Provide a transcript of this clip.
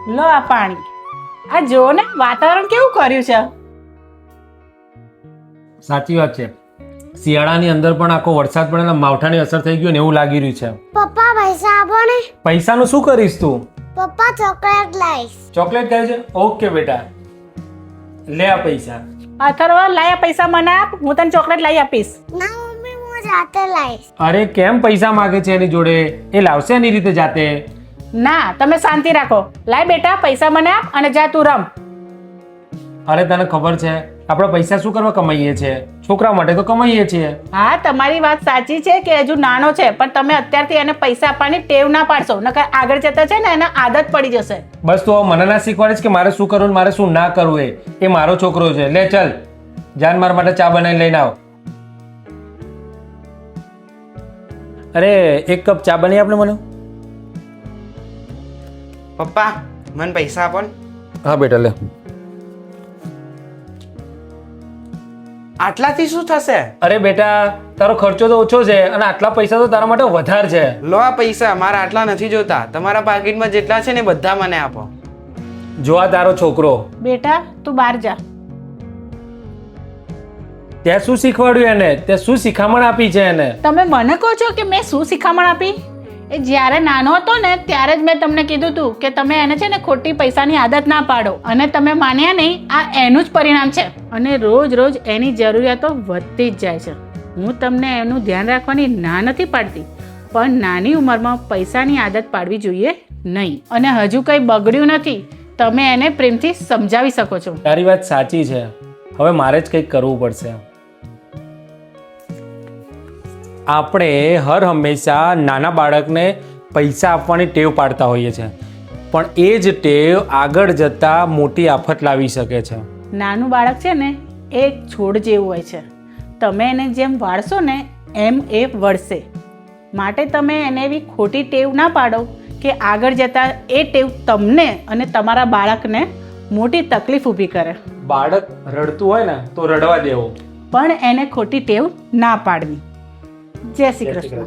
લો આ પાણી. આ જો ને વાતાવરણ કેવું કર્યું છે. સાચી વાત છે. શિયાળાની અંદર પણ આખો વરસાદ પડે ને માવઠાની અસર થઈ ગયું ને એવું લાગી રહ્યું છે. પપ્પા પૈસા આપો ને. પૈસાનું શું કરીશ તું? પપ્પા ચોકલેટ લાઈશ. ચોકલેટ કહે છે? ઓકે બેટા, લે આ પૈસા. અથર્વ લાયા પૈસા મને આપ, હું તને ચોકલેટ લાવી આપીશ. ના મમ્મી, હું જાતે લાઈશ. અરે કેમ પૈસા માગે છે એની જોડે? એ લાવશે એની રીતે જાતે. ના, તમે શાંતિ રાખો. લાય બેટા પૈસા મને આપ અને જા તું રમ. અરે તને ખબર છે આપણે પૈસા શું કરવા કમાઈએ છીએ? છોકરા માટે તો કમાઈએ છીએ. હા, તમારી વાત સાચી છે કે હજુ નાનો છે, પણ તમે અત્યારથી એને પૈસા આપવાની ટેવ ના પાડશો, નકર આગળ જતા છે ને એને આદત પડી જશે. બસ તું મને ના શીખવાડીશ કે મારે શું કરવું ને મારે શું ના કરવું. એ મારો છોકરો છે. લે ચાલ, જાન મારા માટે ચા બનાવીને લઈને આવ. અરે એક કપ ચા બની આપને મને. પપ્પા મને પૈસા આપો ને. હા બેટા લે. આટલાથી શું થશે? અરે બેટા, તારો ખર્ચો તો ઓછો છે અને આટલા પૈસા તો તારા માટે વધારે છે. લો આ પૈસા, મારા આટલા નથી જોતા. તમારા પાકીટમાં જેટલા છે ને બધા મને આપો. જો આ તારો છોકરો. બેટા તું બહાર જા. ત્યાં શું શીખવાડ્યું એને? તે શું શિખામણ આપી છે એને? તમે મને કહો છો કે મેં શું શિખામણ આપી? એ જ્યારે નાનો હતો ને ત્યારે જ મેં તમને કીધું હતું કે તમે એને છે ને ખોટી પૈસાની આદત ના પાડો, અને તમે માન્યા નહીં. આ એનું જ પરિણામ છે. અને રોજ રોજ એની જરૂરિયાતો વધતી જ જાય છે. હું તમને એનું ધ્યાન રાખવાની ના નથી પાડતી, પણ નાની ઉંમરમાં પૈસાની આદત પાડવી જોઈએ નહીં. અને હજુ કંઈ બગડ્યું નથી, તમે એને પ્રેમથી સમજાવી શકો છો. તારી વાત સાચી છે. હવે મારે જ કંઈક કરવું પડશે. આપણે હર હંમેશા નાના બાળકને પૈસા આપવાની ટેવ પાડતા હોઈએ છીએ, પણ એ જ ટેવ આગળ જતાં મોટી આફત લાવી શકે છે. નાનું બાળક છે ને એ એક છોડ જેવું હોય છે. તમે એને જેમ વાળશો ને એમ એ વળશે. માટે તમે એને એવી ખોટી ટેવ ના પાડો કે આગળ જતાં એ ટેવ તમને અને તમારા બાળકને મોટી તકલીફ ઊભી કરે. બાળક રડતું હોય ને તો રડવા દેવું, પણ એને ખોટી ટેવ ના પાડવી. જય શ્રી કૃષ્ણ.